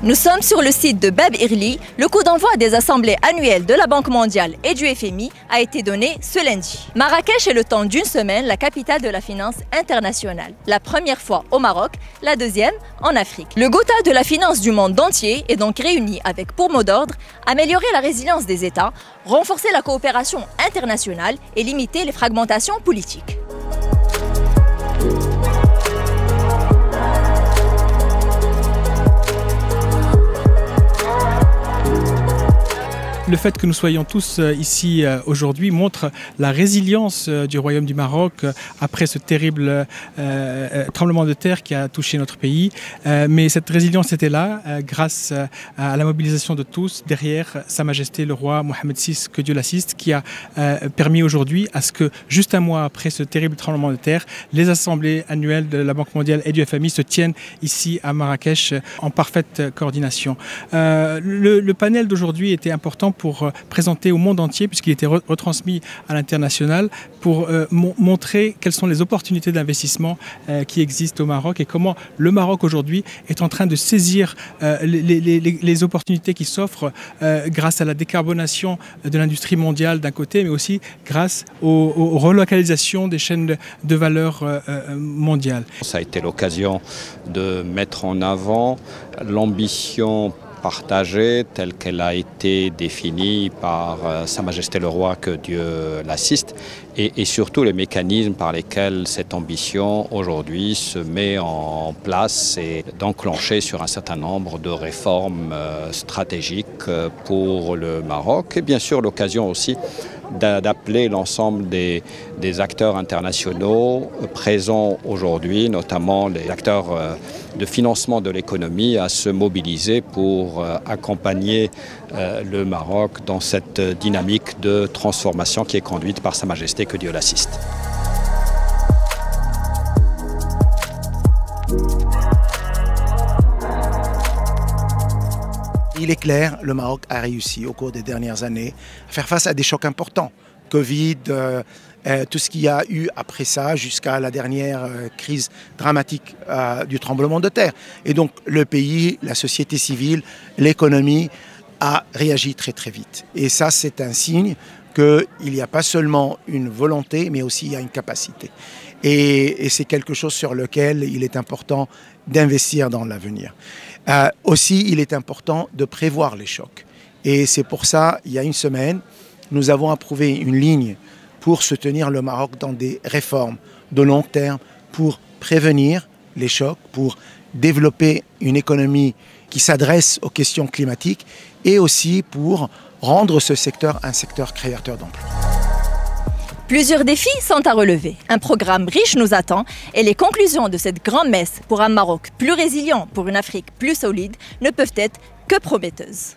Nous sommes sur le site de Bab Irli. Le coup d'envoi des assemblées annuelles de la Banque mondiale et du FMI a été donné ce lundi. Marrakech est le temps d'une semaine la capitale de la finance internationale. La première fois au Maroc, la deuxième en Afrique. Le Gotha de la finance du monde entier est donc réuni avec pour mot d'ordre améliorer la résilience des États, renforcer la coopération internationale et limiter les fragmentations politiques. Le fait que nous soyons tous ici aujourd'hui montre la résilience du Royaume du Maroc après ce terrible tremblement de terre qui a touché notre pays. Mais cette résilience était là grâce à la mobilisation de tous derrière Sa Majesté le roi Mohamed VI, que Dieu l'assiste, qui a permis aujourd'hui à ce que, juste un mois après ce terrible tremblement de terre, les assemblées annuelles de la Banque mondiale et du FMI se tiennent ici à Marrakech en parfaite coordination. Le panel d'aujourd'hui était important pour présenter au monde entier, puisqu'il était retransmis à l'international, pour montrer quelles sont les opportunités d'investissement qui existent au Maroc et comment le Maroc aujourd'hui est en train de saisir les opportunités qui s'offrent grâce à la décarbonation de l'industrie mondiale d'un côté, mais aussi grâce aux relocalisations des chaînes de valeur mondiales. Ça a été l'occasion de mettre en avant l'ambition partagée telle qu'elle a été définie par Sa Majesté le Roi, que Dieu l'assiste, et surtout les mécanismes par lesquels cette ambition aujourd'hui se met en place et d'enclencher sur un certain nombre de réformes stratégiques pour le Maroc. Et bien sûr l'occasion aussi d'appeler l'ensemble des acteurs internationaux présents aujourd'hui, notamment les acteurs de financement de l'économie, à se mobiliser pour accompagner le Maroc dans cette dynamique de transformation qui est conduite par Sa Majesté, que Dieu l'assiste. Il est clair, le Maroc a réussi au cours des dernières années à faire face à des chocs importants. Covid, tout ce qu'il y a eu après ça, jusqu'à la dernière crise dramatique du tremblement de terre. Et donc le pays, la société civile, l'économie a réagi très très vite. Et ça, c'est un signe qu'il n'y a pas seulement une volonté, mais aussi il y a une capacité. Et c'est quelque chose sur lequel il est important d'investir dans l'avenir. Aussi, il est important de prévoir les chocs. Et c'est pour ça, il y a une semaine, nous avons approuvé une ligne pour soutenir le Maroc dans des réformes de long terme, pour prévenir les chocs, pour développer une économie qui s'adresse aux questions climatiques et aussi pour rendre ce secteur un secteur créateur d'emplois. Plusieurs défis sont à relever. Un programme riche nous attend et les conclusions de cette grande messe pour un Maroc plus résilient, pour une Afrique plus solide, ne peuvent être que prometteuses.